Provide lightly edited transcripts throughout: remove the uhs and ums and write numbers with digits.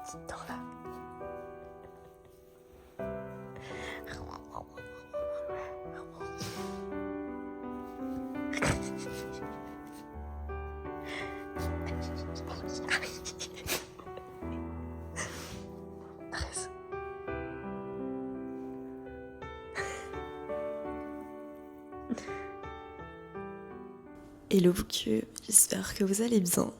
petites dents là. Arrête. Hello que j'espère que vous allez bien.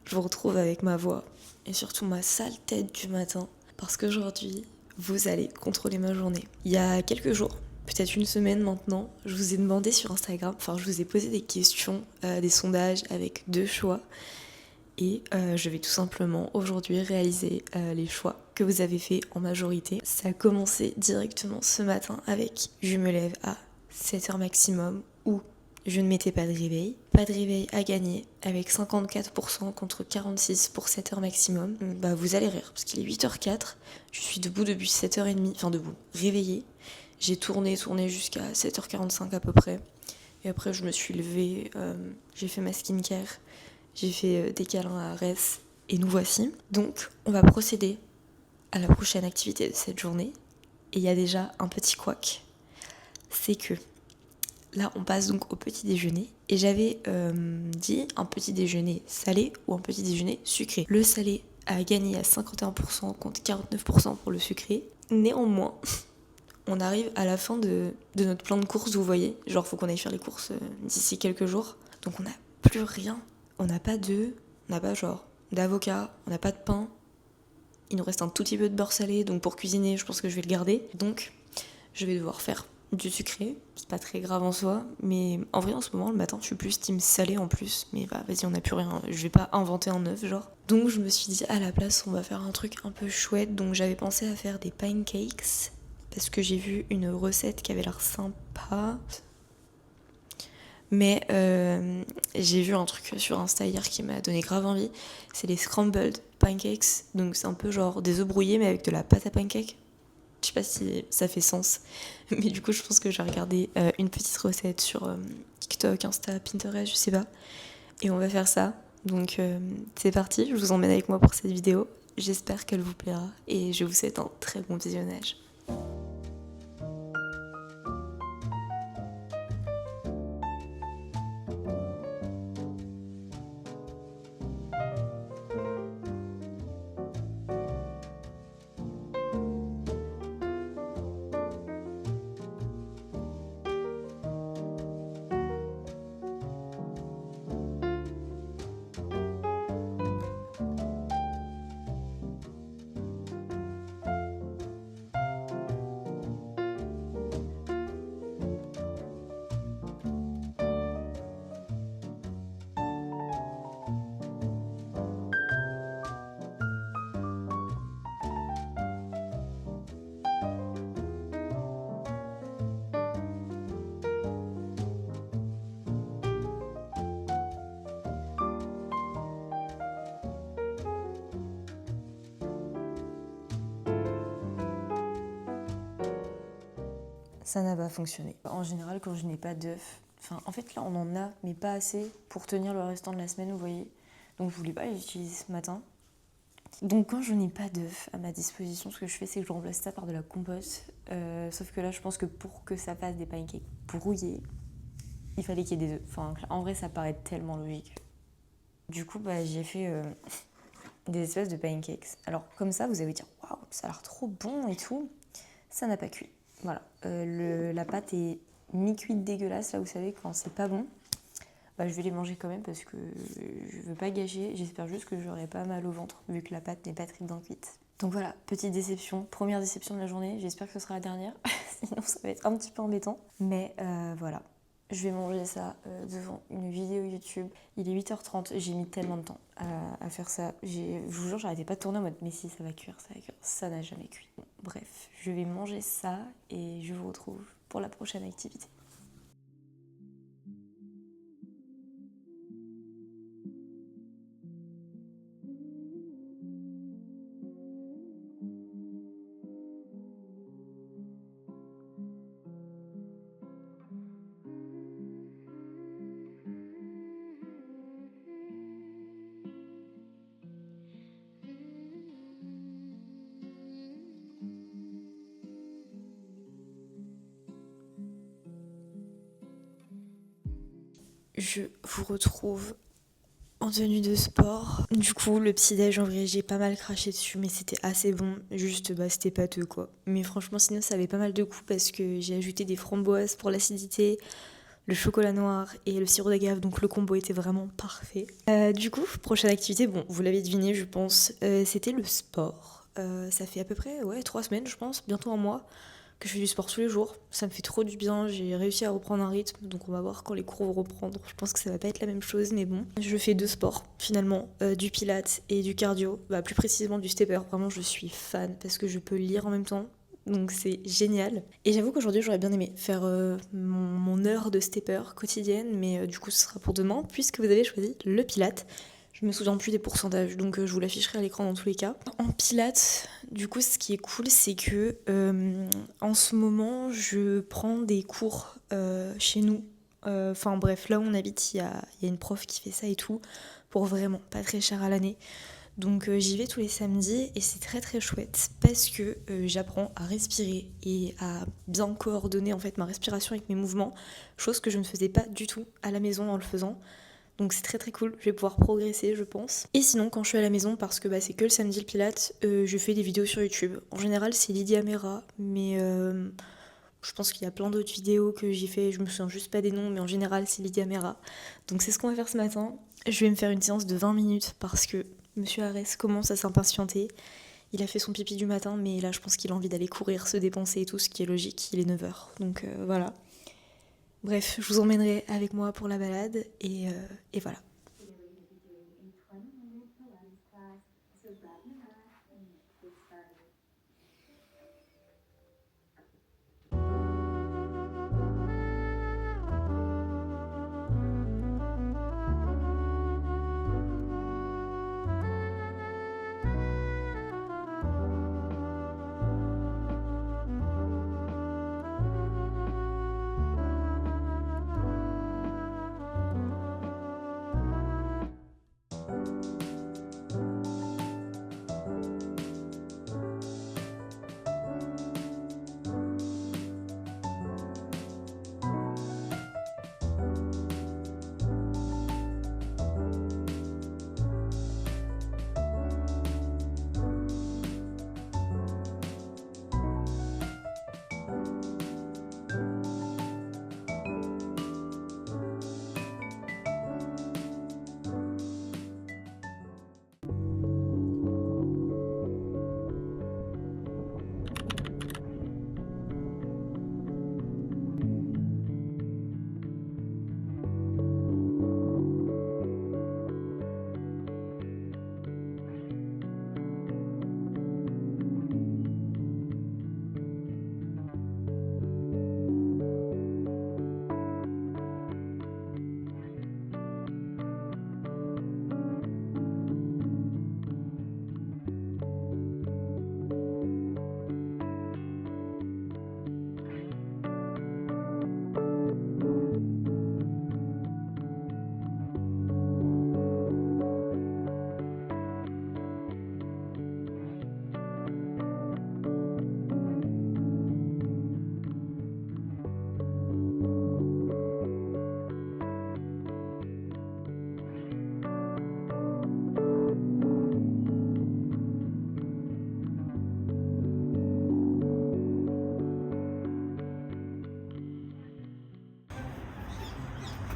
Je vous retrouve avec ma voix et surtout ma sale tête du matin parce qu'aujourd'hui, vous allez contrôler ma journée. Il y a quelques jours, peut-être une semaine maintenant, je vous ai demandé sur Instagram, je vous ai posé des questions, des sondages avec 2 choix et je vais tout simplement aujourd'hui réaliser les choix que vous avez fait en majorité. Ça a commencé directement ce matin avec je me lève à 7h maximum ou je ne mettais pas de réveil. Pas de réveil à gagner avec 54% contre 46% pour 7h maximum. Bah vous allez rire parce qu'il est 8h04. Je suis debout depuis 7h30. Enfin debout, réveillée. J'ai tourné jusqu'à 7h45 à peu près. Et après je me suis levée, j'ai fait ma skincare, j'ai fait des câlins à Arès. Et nous voici. Donc on va procéder à la prochaine activité de cette journée. Et il y a déjà un petit couac. C'est que là, on passe donc au petit déjeuner et j'avais dit un petit déjeuner salé ou un petit déjeuner sucré. Le salé a gagné à 51% contre 49% pour le sucré. Néanmoins, on arrive à la fin de notre plan de course, vous voyez. Genre, faut qu'on aille faire les courses d'ici quelques jours. Donc, on n'a plus rien. On n'a pas d'œufs, on n'a pas genre d'avocat, on n'a pas de pain. Il nous reste un tout petit peu de beurre salé, donc pour cuisiner, je pense que je vais le garder. Donc, je vais devoir faire du sucré, c'est pas très grave en soi, mais en vrai en ce moment le matin je suis plus team salé en plus, mais bah vas-y on n'a plus rien, je vais pas inventer un œuf genre. Donc je me suis dit à la place on va faire un truc un peu chouette, donc j'avais pensé à faire des pancakes, parce que j'ai vu une recette qui avait l'air sympa. Mais j'ai vu un truc sur Insta hier qui m'a donné grave envie, c'est les scrambled pancakes, donc c'est un peu genre des œufs brouillés mais avec de la pâte à pancakes. Je sais pas si ça fait sens, mais du coup je pense que j'ai regardé une petite recette sur TikTok, Insta, Pinterest, je sais pas. Et on va faire ça. Donc c'est parti, je vous emmène avec moi pour cette vidéo. J'espère qu'elle vous plaira et je vous souhaite un très bon visionnage. Ça n'a pas fonctionné. En général, quand je n'ai pas d'œufs, en fait là on en a, mais pas assez pour tenir le restant de la semaine, vous voyez. Donc je voulais pas les utiliser ce matin. Donc quand je n'ai pas d'œufs à ma disposition, ce que je fais c'est que je remplace ça par de la compote. Sauf que là je pense que pour que ça fasse des pancakes brouillés, il fallait qu'il y ait des œufs. En vrai ça paraît tellement logique. Du coup j'ai fait des espèces de pancakes. Alors comme ça vous allez vous dire waouh ça a l'air trop bon et tout. Ça n'a pas cuit. Voilà, la pâte est mi-cuite dégueulasse, là vous savez quand c'est pas bon. Je vais les manger quand même parce que je veux pas gâcher. J'espère juste que j'aurai pas mal au ventre vu que la pâte n'est pas très bien cuite. Donc voilà, petite déception, première déception de la journée. J'espère que ce sera la dernière, sinon ça va être un petit peu embêtant. Mais voilà, je vais manger ça devant une vidéo YouTube. Il est 8h30, j'ai mis tellement de temps à faire ça. Je vous jure, j'arrêtais pas de tourner en mode mais si ça va cuire, ça va cuire. Ça n'a jamais cuit. Bon, bref, je vais manger ça et je vous retrouve pour la prochaine activité. je vous retrouve en tenue de sport. Du coup, le petit-déj, en vrai, j'ai pas mal craché dessus, mais c'était assez bon. Juste, c'était pâteux, quoi. Mais franchement, sinon, ça avait pas mal de goût parce que j'ai ajouté des framboises pour l'acidité, le chocolat noir et le sirop d'agave, donc le combo était vraiment parfait. Du coup, prochaine activité, bon, vous l'avez deviné, je pense, c'était le sport. Ça fait à peu près 3 semaines, je pense, bientôt un mois, que je fais du sport tous les jours. Ça me fait trop du bien, j'ai réussi à reprendre un rythme, donc on va voir quand les cours vont reprendre. Je pense que ça va pas être la même chose, mais bon. Je fais 2 sports, finalement, du pilates et du cardio, plus précisément du stepper. Vraiment, je suis fan parce que je peux lire en même temps. Donc c'est génial. Et j'avoue qu'aujourd'hui j'aurais bien aimé faire mon heure de stepper quotidienne, mais du coup ce sera pour demain puisque vous avez choisi le pilates. Je me souviens plus des pourcentages, donc je vous l'afficherai à l'écran dans tous les cas. En pilates, du coup, ce qui est cool, c'est que en ce moment, je prends des cours chez nous. Enfin bref, là où on habite, il y a une prof qui fait ça et tout, pour vraiment pas très cher à l'année. Donc j'y vais tous les samedis et c'est très très chouette parce que j'apprends à respirer et à bien coordonner en fait ma respiration avec mes mouvements, chose que je ne faisais pas du tout à la maison en le faisant. Donc c'est très très cool, je vais pouvoir progresser je pense. Et sinon quand je suis à la maison, parce que c'est que le samedi le pilates, je fais des vidéos sur YouTube. En général c'est Lydia Mera, mais je pense qu'il y a plein d'autres vidéos que j'ai fait, je me souviens juste pas des noms, mais en général c'est Lydia Mera. Donc c'est ce qu'on va faire ce matin. Je vais me faire une séance de 20 minutes parce que Monsieur Arès commence à s'impatienter. Il a fait son pipi du matin, mais là je pense qu'il a envie d'aller courir, se dépenser et tout, ce qui est logique, il est 9h. Donc voilà. Bref, je vous emmènerai avec moi pour la balade et voilà.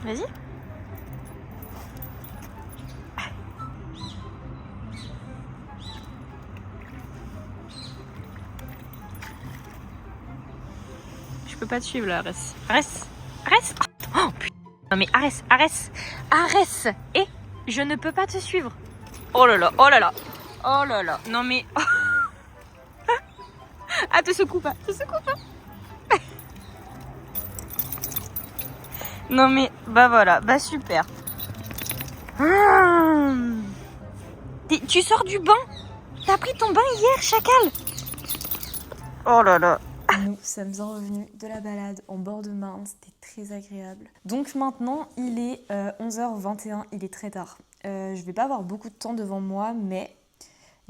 Vas-y. Je peux pas te suivre là, Arès. Arès. Oh putain. Non mais Arès. Et je ne peux pas te suivre. Oh là là. Non mais... Ah, te secoue pas. Non mais, voilà, super. Tu sors du bain? T'as pris ton bain hier, chacal? Oh là là. Nous sommes revenus de la balade en bord de Marne, c'était très agréable. Donc maintenant, il est 11h21, il est très tard. Je vais pas avoir beaucoup de temps devant moi, mais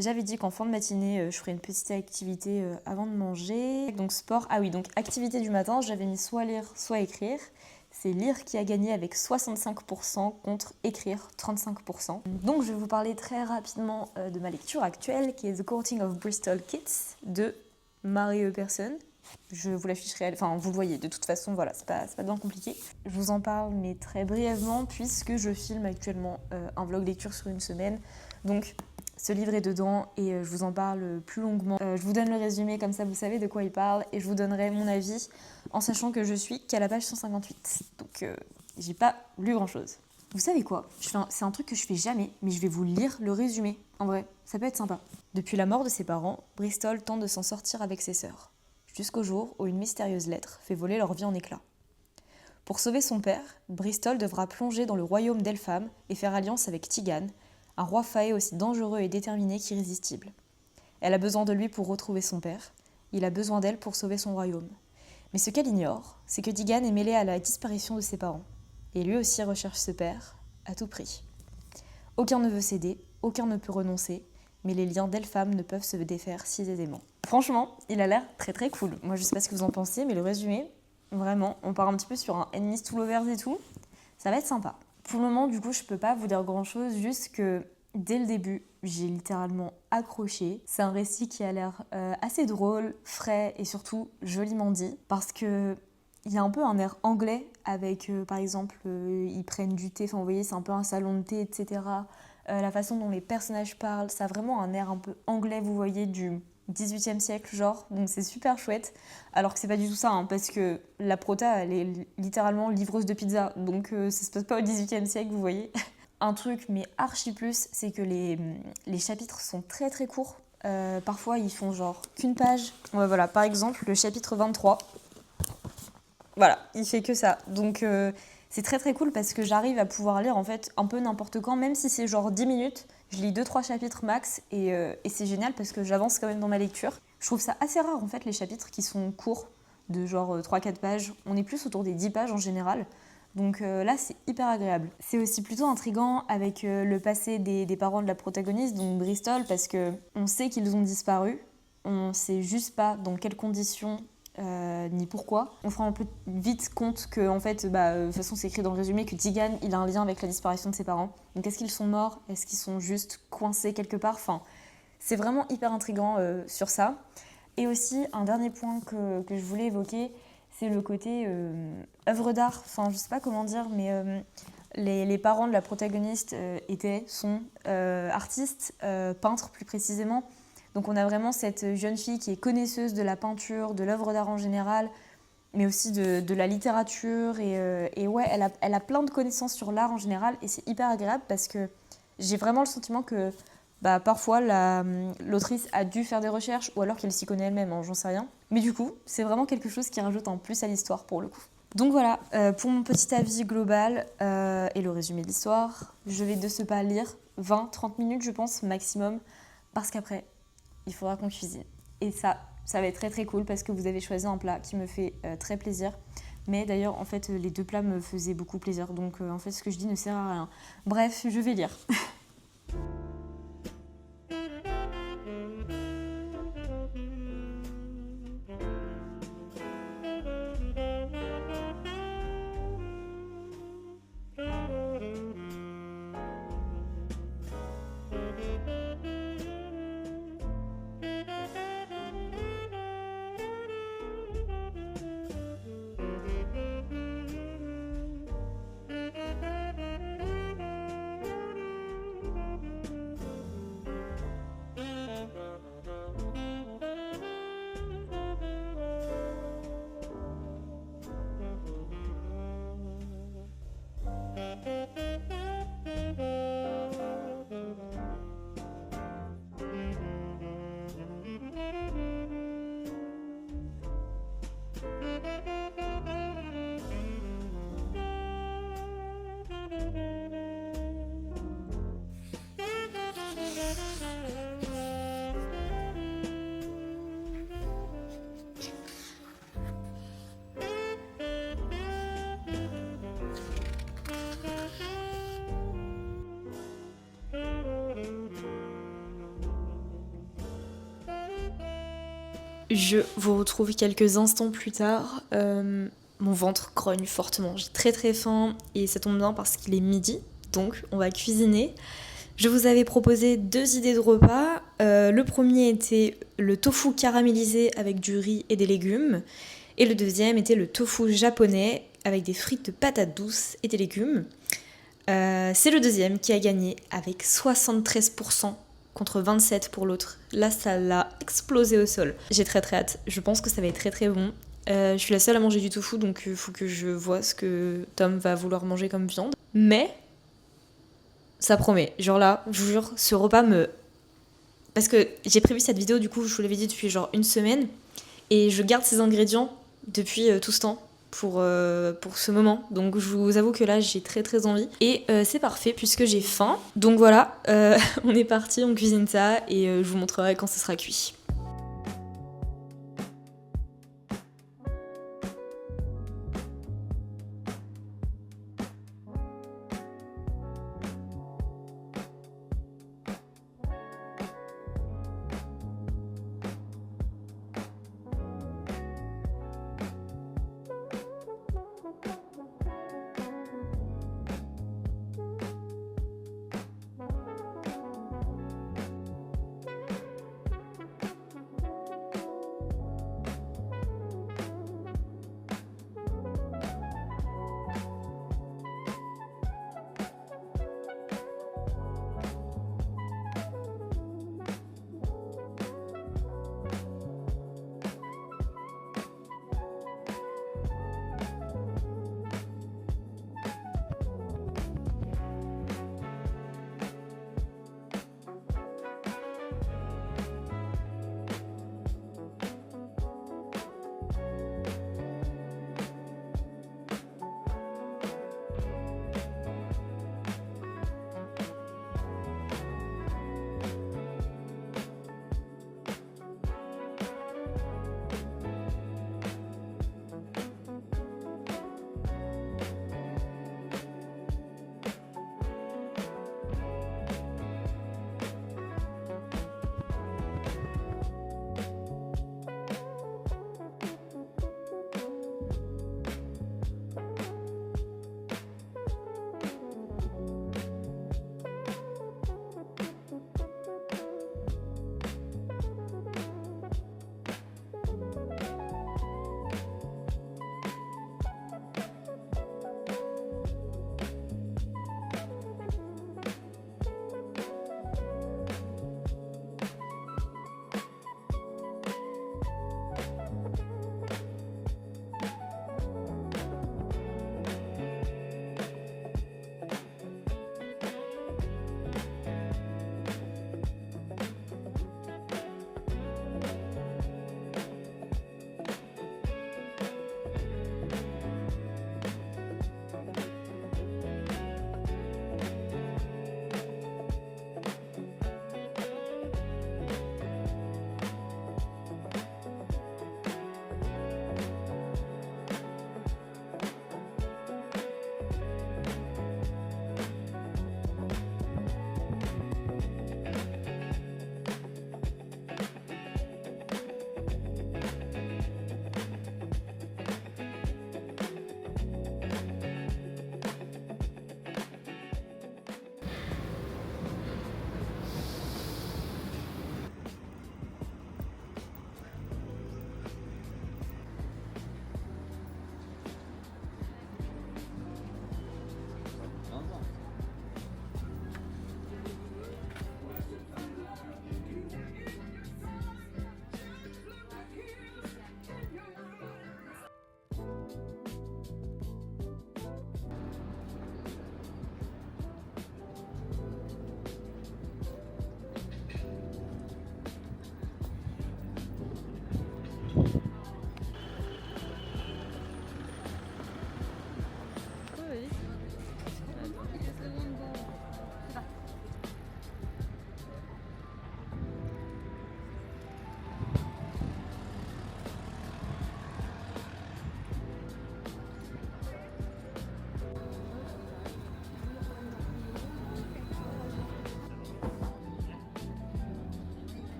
j'avais dit qu'en fin de matinée, je ferais une petite activité avant de manger. Donc sport, donc activité du matin, j'avais mis soit lire, soit écrire. C'est lire qui a gagné avec 65% contre écrire 35%. Donc je vais vous parler très rapidement de ma lecture actuelle qui est The Courting of Bristol Kids de Mary Epperson. Je vous l'afficherai, enfin vous le voyez, de toute façon, voilà, c'est pas bien compliqué. Je vous en parle, mais très brièvement, puisque je filme actuellement un vlog lecture sur une semaine. Donc ce livre est dedans et je vous en parle plus longuement. Je vous donne le résumé, comme ça vous savez de quoi il parle, et je vous donnerai mon avis en sachant que je suis qu'à la page 158. Donc j'ai pas lu grand chose. Vous savez quoi ? C'est un truc que je fais jamais, mais je vais vous lire le résumé. En vrai, ça peut être sympa. Depuis la mort de ses parents, Bristol tente de s'en sortir avec ses sœurs. Jusqu'au jour où une mystérieuse lettre fait voler leur vie en éclats. Pour sauver son père, Bristol devra plonger dans le royaume d'Elpham et faire alliance avec Tigan, un roi faé aussi dangereux et déterminé qu'irrésistible. Elle a besoin de lui pour retrouver son père, il a besoin d'elle pour sauver son royaume. Mais ce qu'elle ignore, c'est que Tigan est mêlé à la disparition de ses parents, et lui aussi recherche ce père, à tout prix. Aucun ne veut céder, aucun ne peut renoncer, mais les liens d'Elpham ne peuvent se défaire si aisément. Franchement, il a l'air très très cool. Moi je sais pas ce que vous en pensez, mais le résumé, vraiment, on part un petit peu sur un enemies to lovers et tout, ça va être sympa. Pour le moment, du coup, je peux pas vous dire grand chose, juste que dès le début, j'ai littéralement accroché. C'est un récit qui a l'air assez drôle, frais et surtout joliment dit, parce que il y a un peu un air anglais avec, par exemple, ils prennent du thé, enfin vous voyez, c'est un peu un salon de thé, etc. La façon dont les personnages parlent, ça a vraiment un air un peu anglais, vous voyez, du 18e siècle, genre, donc c'est super chouette. Alors que c'est pas du tout ça, hein, parce que la prota, elle est littéralement livreuse de pizza, donc ça se passe pas au 18e siècle, vous voyez. Un truc, mais archi plus, c'est que les chapitres sont très très courts. Parfois, ils font genre qu'une page. Ouais, voilà, par exemple, le chapitre 23. Voilà, il fait que ça. Donc c'est très très cool parce que j'arrive à pouvoir lire en fait un peu n'importe quand, même si c'est genre 10 minutes. Je lis 2-3 chapitres max et c'est génial parce que j'avance quand même dans ma lecture. Je trouve ça assez rare en fait les chapitres qui sont courts, de genre 3-4 pages. On est plus autour des 10 pages en général. Donc là c'est hyper agréable. C'est aussi plutôt intriguant avec le passé des parents de la protagoniste, donc Bristol, parce qu'on sait qu'ils ont disparu. On sait juste pas dans quelles conditions ni pourquoi. On se rend un peu vite compte que, en fait, de toute façon, c'est écrit dans le résumé que Tigan, il a un lien avec la disparition de ses parents. Donc, est-ce qu'ils sont morts ? Est-ce qu'ils sont juste coincés quelque part ? Enfin, c'est vraiment hyper intriguant sur ça. Et aussi, un dernier point que je voulais évoquer, c'est le côté œuvre d'art. Enfin, je sais pas comment dire, mais les parents de la protagoniste sont artistes, peintres plus précisément. Donc on a vraiment cette jeune fille qui est connaisseuse de la peinture, de l'œuvre d'art en général, mais aussi de la littérature. Et ouais, elle a plein de connaissances sur l'art en général et c'est hyper agréable parce que j'ai vraiment le sentiment que parfois l'autrice a dû faire des recherches ou alors qu'elle s'y connaît elle-même, hein, j'en sais rien. Mais du coup, c'est vraiment quelque chose qui rajoute en plus à l'histoire pour le coup. Donc voilà, pour mon petit avis global et le résumé de l'histoire, je vais de ce pas lire 20-30 minutes je pense maximum, parce qu'après, il faudra qu'on cuisine. Et ça va être très très cool parce que vous avez choisi un plat qui me fait très plaisir. Mais d'ailleurs, en fait, les deux plats me faisaient beaucoup plaisir. Donc, en fait, ce que je dis ne sert à rien. Bref, je vais lire. Je vous retrouve quelques instants plus tard. mon ventre grogne fortement. J'ai très très faim et ça tombe bien parce qu'il est midi, donc on va cuisiner. Je vous avais proposé 2 idées de repas. Le premier était le tofu caramélisé avec du riz et des légumes. Et le deuxième était le tofu japonais avec des frites de patates douces et des légumes. C'est le deuxième qui a gagné avec 73% contre 27% pour l'autre. Là, ça l'a explosé au sol. J'ai très très hâte. Je pense que ça va être très très bon. Je suis la seule à manger du tofu, donc il faut que je vois ce que Tom va vouloir manger comme viande. Mais ça promet. Genre là, je vous jure, ce repas me... Parce que j'ai prévu cette vidéo, du coup, je vous l'avais dit depuis genre une semaine. Et je garde ces ingrédients depuis tout ce temps pour ce moment. Donc je vous avoue que là, j'ai très très envie. Et c'est parfait puisque j'ai faim. Donc voilà, on est parti, on cuisine ça et je vous montrerai quand ce sera cuit.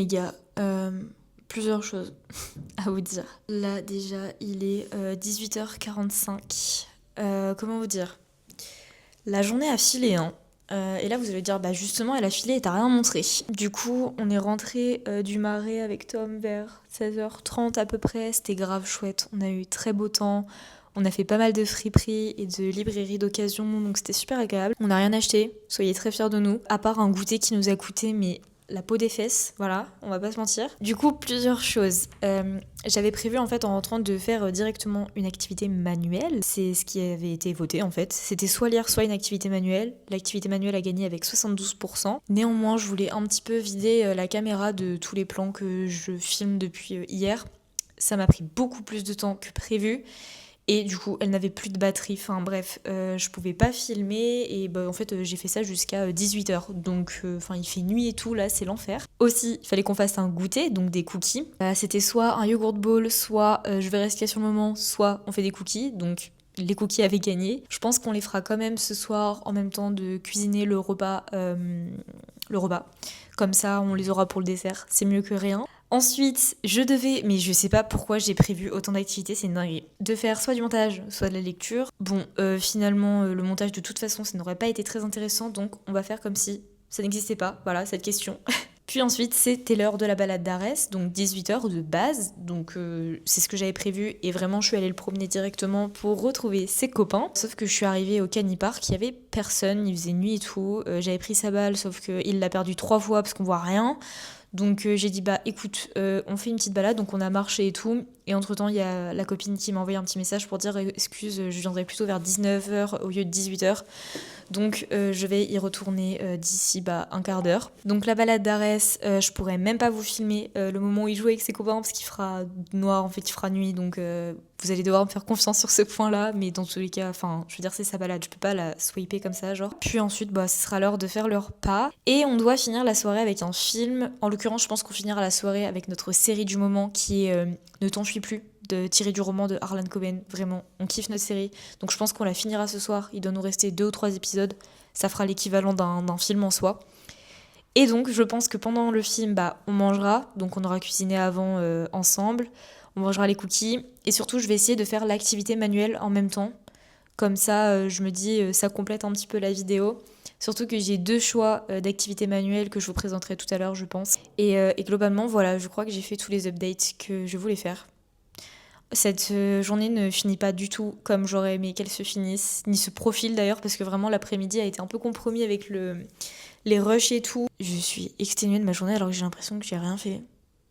les gars, plusieurs choses à vous dire. Là déjà il est 18h45. Comment vous dire? La journée a filé, hein. Et là vous allez dire, bah justement elle a filé et t'as rien montré. Du coup on est rentré du Marais avec Tom vers 16h30 à peu près. C'était grave chouette, on a eu très beau temps. On a fait pas mal de friperies et de librairies d'occasion, donc c'était super agréable. On n'a rien acheté, soyez très fiers de nous. À part un goûter qui nous a coûté mais la peau des fesses, voilà, on va pas se mentir. Du coup, plusieurs choses. J'avais prévu en fait en rentrant de faire directement une activité manuelle. C'est ce qui avait été voté en fait. C'était soit lire, soit une activité manuelle. L'activité manuelle a gagné avec 72%. Néanmoins, je voulais un petit peu vider la caméra de tous les plans que je filme depuis hier. Ça m'a pris beaucoup plus de temps que prévu. Et du coup, elle n'avait plus de batterie. Enfin bref, je pouvais pas filmer. Et bah, en fait, j'ai fait ça jusqu'à 18h. Donc, il fait nuit et tout, là, c'est l'enfer. Aussi, il fallait qu'on fasse un goûter, donc des cookies. C'était soit un yogurt bowl, soit je vais rester sur le moment, soit on fait des cookies. Donc, les cookies avaient gagné. Je pense qu'on les fera quand même ce soir en même temps de cuisiner le repas. Comme ça, on les aura pour le dessert. C'est mieux que rien. Ensuite, je devais, mais je sais pas pourquoi j'ai prévu autant d'activités, c'est une dinguerie, de faire soit du montage, soit de la lecture. Bon, finalement, le montage de toute façon, ça n'aurait pas été très intéressant, donc on va faire comme si ça n'existait pas, voilà, cette question. Puis ensuite, c'était l'heure de la balade d'Arès, donc 18h de base, donc c'est ce que j'avais prévu, et vraiment, je suis allée le promener directement pour retrouver ses copains. Sauf que je suis arrivée au Canipark, il y avait personne, il faisait nuit et tout, j'avais pris sa balle, sauf qu'il l'a perdu 3 fois parce qu'on voit rien. Donc j'ai dit bah écoute, on fait une petite balade, donc on a marché et tout. Et entre temps il y a la copine qui m'a envoyé un petit message pour dire excuse, je viendrai plutôt vers 19h au lieu de 18h. Donc je vais y retourner d'ici un quart d'heure. Donc la balade d'Arès, je pourrais même pas vous filmer le moment où il joue avec ses copains parce qu'il fera noir, en fait il fera nuit, donc vous allez devoir me faire confiance sur ce point-là. Mais dans tous les cas, je veux dire c'est sa balade, je peux pas la swiper comme ça genre. Puis ensuite ce sera l'heure de faire le repas. Et on doit finir la soirée avec un film. En l'occurrence je pense qu'on finira la soirée avec notre série du moment qui est Ne t'enfuis plus, tiré du roman de Harlan Coben. Vraiment, on kiffe notre série. Donc je pense qu'on la finira ce soir. Il doit nous rester 2 ou 3 épisodes. Ça fera l'équivalent d'un film en soi. Et donc je pense que pendant le film, on mangera. Donc on aura cuisiné avant ensemble. On mangera les cookies. Et surtout, je vais essayer de faire l'activité manuelle en même temps. Comme ça, je me dis, ça complète un petit peu la vidéo. Surtout que j'ai 2 choix d'activités manuelles que je vous présenterai tout à l'heure, je pense. Et globalement, voilà, je crois que j'ai fait tous les updates que je voulais faire. Cette journée ne finit pas du tout comme j'aurais aimé qu'elle se finisse, ni se profile d'ailleurs, parce que vraiment l'après-midi a été un peu compromis avec les rushs et tout. Je suis exténuée de ma journée alors que j'ai l'impression que j'ai rien fait.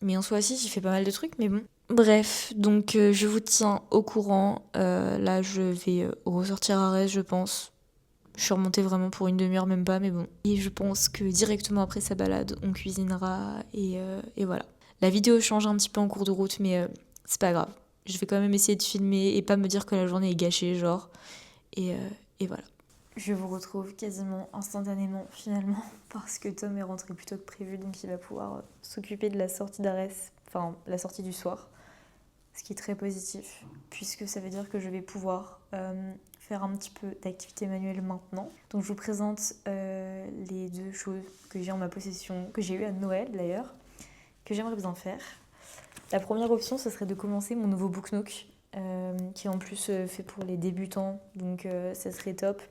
Mais en soi, si, j'ai fait pas mal de trucs, mais bon. Bref, donc je vous tiens au courant. Là, je vais ressortir à Arès, je pense. Je suis remontée vraiment pour une demi-heure, même pas, mais bon. Et je pense que directement après sa balade, on cuisinera et voilà. La vidéo change un petit peu en cours de route, mais c'est pas grave. Je vais quand même essayer de filmer et pas me dire que la journée est gâchée, genre. Et voilà. Je vous retrouve quasiment instantanément, finalement, parce que Tom est rentré plus tôt que prévu, donc il va pouvoir s'occuper de la sortie d'Arès, enfin, la sortie du soir. Ce qui est très positif, puisque ça veut dire que je vais pouvoir faire un petit peu d'activité manuelle maintenant. Donc je vous présente les 2 choses que j'ai en ma possession, que j'ai eues à Noël d'ailleurs, que j'aimerais bien faire. La première option, ce serait de commencer mon nouveau Book Nook, qui est en plus fait pour les débutants, donc ça serait top.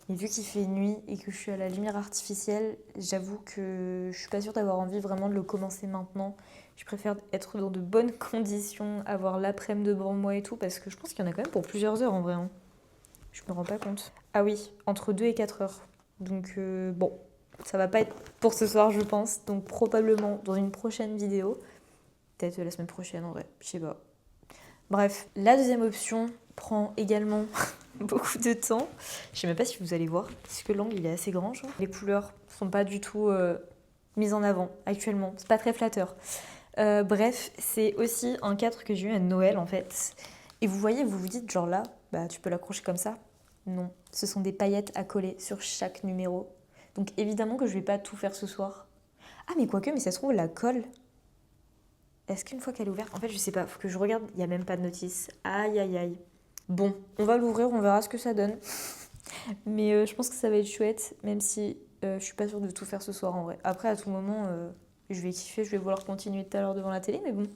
Mais vu qu'il fait nuit et que je suis à la lumière artificielle, j'avoue que je suis pas sûre d'avoir envie vraiment de le commencer maintenant. Je préfère être dans de bonnes conditions, avoir l'après-midi devant moi et tout, parce que je pense qu'il y en a quand même pour plusieurs heures en vrai. Hein. Je me rends pas compte. Ah oui, entre 2 et 4 heures. Donc bon, ça va pas être pour ce soir je pense, donc probablement dans une prochaine vidéo. Peut-être la semaine prochaine en vrai, je sais pas. Bref, la deuxième option prend également beaucoup de temps. Je sais même pas si vous allez voir, parce que l'angle il est assez grand. Genre. Les couleurs sont pas du tout mises en avant actuellement, c'est pas très flatteur. Bref, c'est aussi un cadre que j'ai eu à Noël en fait. Et vous voyez, vous vous dites genre là, tu peux l'accrocher comme ça. Non, ce sont des paillettes à coller sur chaque numéro. Donc évidemment que je vais pas tout faire ce soir. Ah mais quoique, mais ça se trouve la colle. Est-ce qu'une fois qu'elle est ouverte, en fait je sais pas, faut que je regarde, il y a même pas de notice. Aïe aïe aïe. Bon, on va l'ouvrir, on verra ce que ça donne. Mais je pense que ça va être chouette, même si je suis pas sûre de tout faire ce soir en vrai. Après, à tout moment, je vais kiffer, je vais vouloir continuer tout à l'heure devant la télé, mais bon,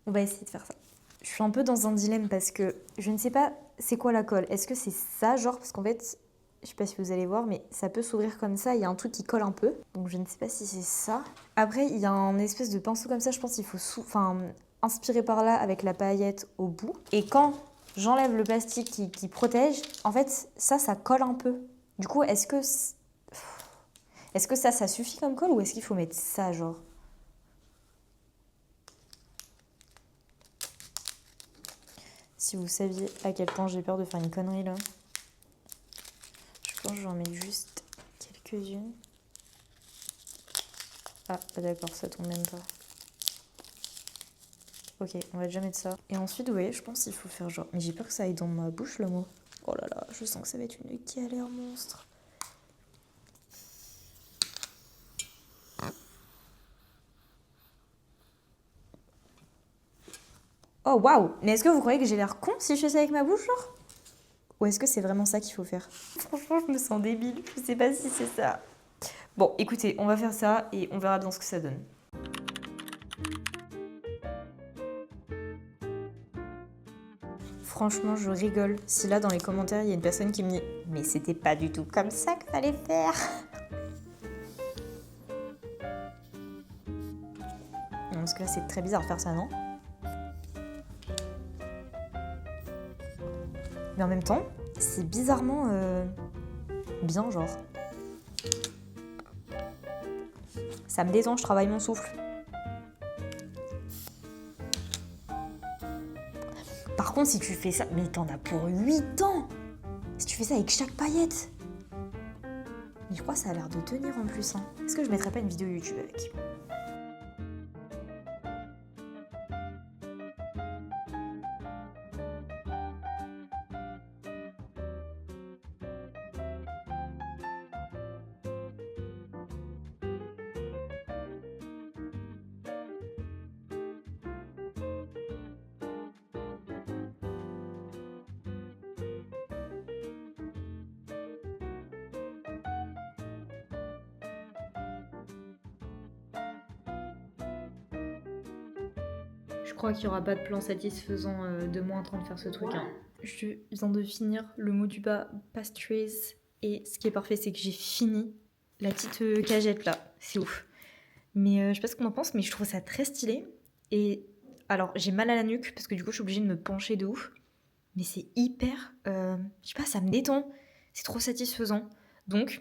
on va essayer de faire ça. Je suis un peu dans un dilemme parce que je ne sais pas c'est quoi la colle. Est-ce que c'est ça, genre, parce qu'en fait, je sais pas si vous allez voir, mais ça peut s'ouvrir comme ça, il y a un truc qui colle un peu. Donc je ne sais pas si c'est ça. Après, il y a un espèce de pinceau comme ça, je pense qu'il faut inspirer par là avec la paillette au bout. Et quand j'enlève le plastique qui protège, en fait, ça colle un peu. Du coup, est-ce que ça suffit comme colle ou est-ce qu'il faut mettre ça, genre? Si vous saviez à quel point j'ai peur de faire une connerie là. Je pense que j'en mets juste quelques-unes. Ah, d'accord, ça tombe même pas. Ok, on va déjà mettre ça. Et ensuite, ouais, je pense qu'il faut faire genre... Mais j'ai peur que ça aille dans ma bouche, le mot. Oh là là, je sens que ça va être une galère monstre. Oh waouh! Mais est-ce que vous croyez que j'ai l'air con si je fais ça avec ma bouche, genre? Ou est-ce que c'est vraiment ça qu'il faut faire? Franchement, je me sens débile. Je sais pas si c'est ça. Bon, écoutez, on va faire ça et on verra bien ce que ça donne. Franchement, je rigole. Si là, dans les commentaires, il y a une personne qui me dit « Mais c'était pas du tout comme ça qu'il fallait faire !» Non, parce que là, c'est très bizarre de faire ça, non? Mais en même temps, c'est bizarrement bien, genre. Ça me détend, je travaille mon souffle. Par contre, si tu fais ça... Mais t'en as pour 8 ans! Si tu fais ça avec chaque paillette! Mais je crois que ça a l'air de tenir en plus. Hein. Est-ce que je mettrais pas une vidéo YouTube avec? Je crois qu'il n'y aura pas de plan satisfaisant de moi en train de faire ce truc. Hein. Je viens de finir le mot du bas pastries et ce qui est parfait, c'est que j'ai fini la petite cagette là. C'est ouf. Mais je sais pas ce qu'on en pense, mais je trouve ça très stylé. Et alors, j'ai mal à la nuque parce que du coup, je suis obligée de me pencher de ouf. Mais c'est hyper... je sais pas, ça me détend. C'est trop satisfaisant. Donc,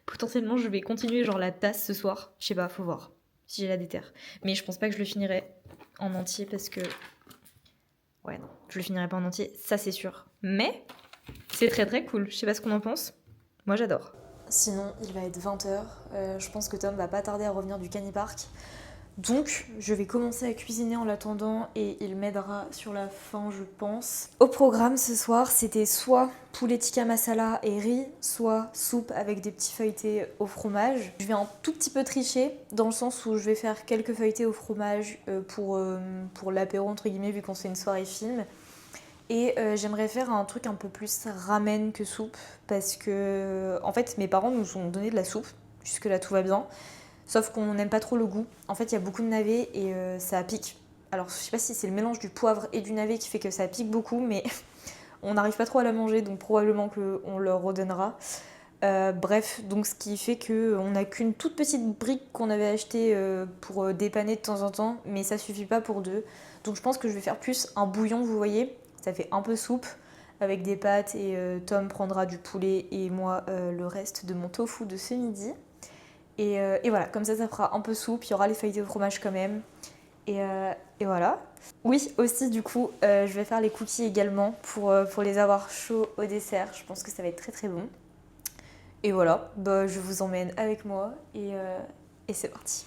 potentiellement, je vais continuer genre la tasse ce soir. Je sais pas, faut voir si j'ai la déterre. Mais je pense pas que je le finirai en entier parce que... Ouais, non, je le finirai pas en entier, ça c'est sûr. Mais c'est très très cool. Je sais pas ce qu'on en pense. Moi, j'adore. Sinon, il va être 20h. Je pense que Tom va pas tarder à revenir du Canipark. Donc, je vais commencer à cuisiner en l'attendant et il m'aidera sur la fin, je pense. Au programme ce soir, c'était soit poulet tikka masala et riz, soit soupe avec des petits feuilletés au fromage. Je vais un tout petit peu tricher, dans le sens où je vais faire quelques feuilletés au fromage pour l'apéro, entre guillemets, vu qu'on fait une soirée film. Et j'aimerais faire un truc un peu plus ramen que soupe, parce que, en fait, mes parents nous ont donné de la soupe. Jusque-là, tout va bien. Sauf qu'on n'aime pas trop le goût. En fait, il y a beaucoup de navets et ça pique. Alors, je sais pas si c'est le mélange du poivre et du navet qui fait que ça pique beaucoup, mais on n'arrive pas trop à la manger, donc probablement qu'on leur redonnera. Bref, donc ce qui fait qu'on n'a qu'une toute petite brique qu'on avait achetée pour dépanner de temps en temps, mais ça suffit pas pour deux. Donc je pense que je vais faire plus un bouillon, vous voyez. Ça fait un peu soupe avec des pâtes et Tom prendra du poulet et moi le reste de mon tofu de ce midi. Et voilà, comme ça fera un peu soupe, il y aura les feuilletés au fromage quand même. Et voilà. Oui, aussi du coup, je vais faire les cookies également pour les avoir chauds au dessert. Je pense que ça va être très très bon. Et voilà, bah, je vous emmène avec moi et c'est parti.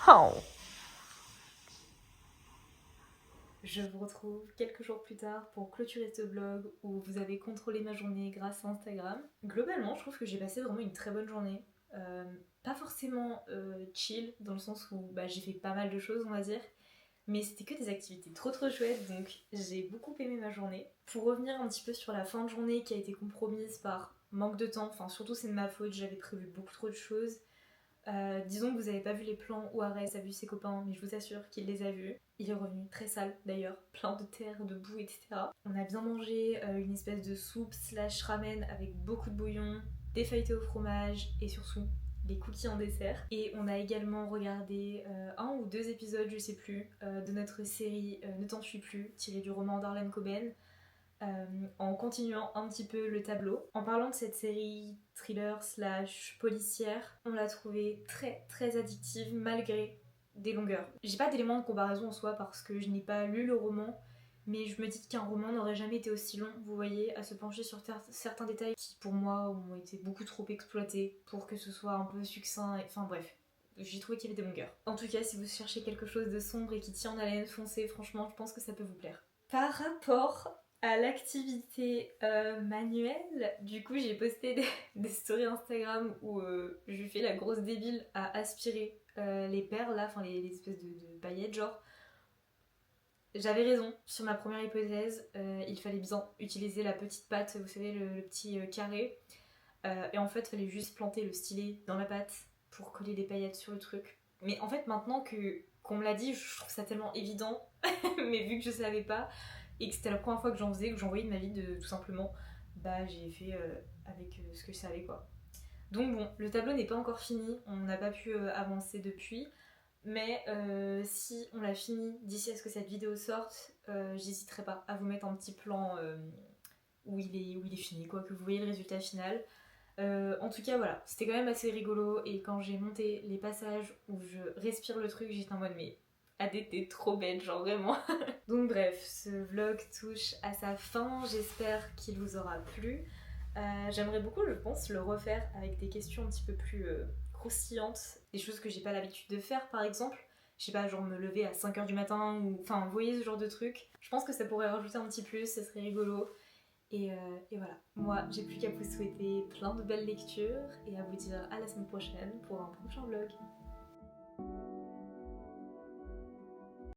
Oh. Je vous retrouve quelques jours plus tard pour clôturer ce vlog où vous avez contrôlé ma journée grâce à Instagram. Globalement, je trouve que j'ai passé vraiment une très bonne journée. Pas forcément chill, dans le sens où j'ai fait pas mal de choses, on va dire. Mais c'était que des activités trop chouettes, donc j'ai beaucoup aimé ma journée. Pour revenir un petit peu sur la fin de journée qui a été compromise par manque de temps, enfin surtout c'est de ma faute, j'avais prévu beaucoup trop de choses. Disons que vous avez pas vu les plans où Arès a vu ses copains, mais je vous assure qu'il les a vus. Il est revenu très sale d'ailleurs, plein de terre, de boue, etc. On a bien mangé une espèce de soupe slash ramen avec beaucoup de bouillon, des feuilletés au fromage et surtout des cookies en dessert. Et on a également regardé un ou deux épisodes, je sais plus, de notre série Ne t'en suis plus, tirée du roman d'Harlan Coben. En continuant un petit peu le tableau. En parlant de cette série thriller slash policière, on l'a trouvée très addictive malgré des longueurs. J'ai pas d'éléments de comparaison en soi parce que je n'ai pas lu le roman, mais je me dis qu'un roman n'aurait jamais été aussi long, vous voyez, à se pencher sur certains détails qui pour moi ont été beaucoup trop exploités pour que ce soit un peu succinct, enfin bref. J'ai trouvé qu'il y avait des longueurs. En tout cas, si vous cherchez quelque chose de sombre et qui tient en haleine, foncez, franchement, je pense que ça peut vous plaire. Par rapport à l'activité manuelle, du coup j'ai posté des stories Instagram où je fais la grosse débile à aspirer les perles là, enfin les espèces de paillettes genre. J'avais raison sur ma première hypothèse, il fallait bien utiliser la petite patte, vous savez le petit carré, et en fait il fallait juste planter le stylet dans la pâte pour coller des paillettes sur le truc. Mais en fait maintenant qu'on me l'a dit, je trouve ça tellement évident, mais vu que je savais pas, et que c'était la première fois que j'en faisais, que j'en voyais de ma vie, tout simplement, j'ai fait avec ce que je savais quoi. Donc bon, le tableau n'est pas encore fini, on n'a pas pu avancer depuis, mais si on l'a fini d'ici à ce que cette vidéo sorte, j'hésiterai pas à vous mettre un petit plan où il est fini, quoi, que vous voyez le résultat final. En tout cas voilà, c'était quand même assez rigolo et quand j'ai monté les passages où je respire le truc, j'étais en mode mais Adé t'es trop belle, genre vraiment. Donc bref, ce vlog touche à sa fin, j'espère qu'il vous aura plu. J'aimerais beaucoup, je pense, le refaire avec des questions un petit peu plus croustillantes, des choses que j'ai pas l'habitude de faire par exemple. Je sais pas, genre me lever à 5h du matin ou... Enfin, vous voyez ce genre de truc. Je pense que ça pourrait rajouter un petit plus, ça serait rigolo. Et voilà, moi j'ai plus qu'à vous souhaiter plein de belles lectures et à vous dire à la semaine prochaine pour un prochain vlog.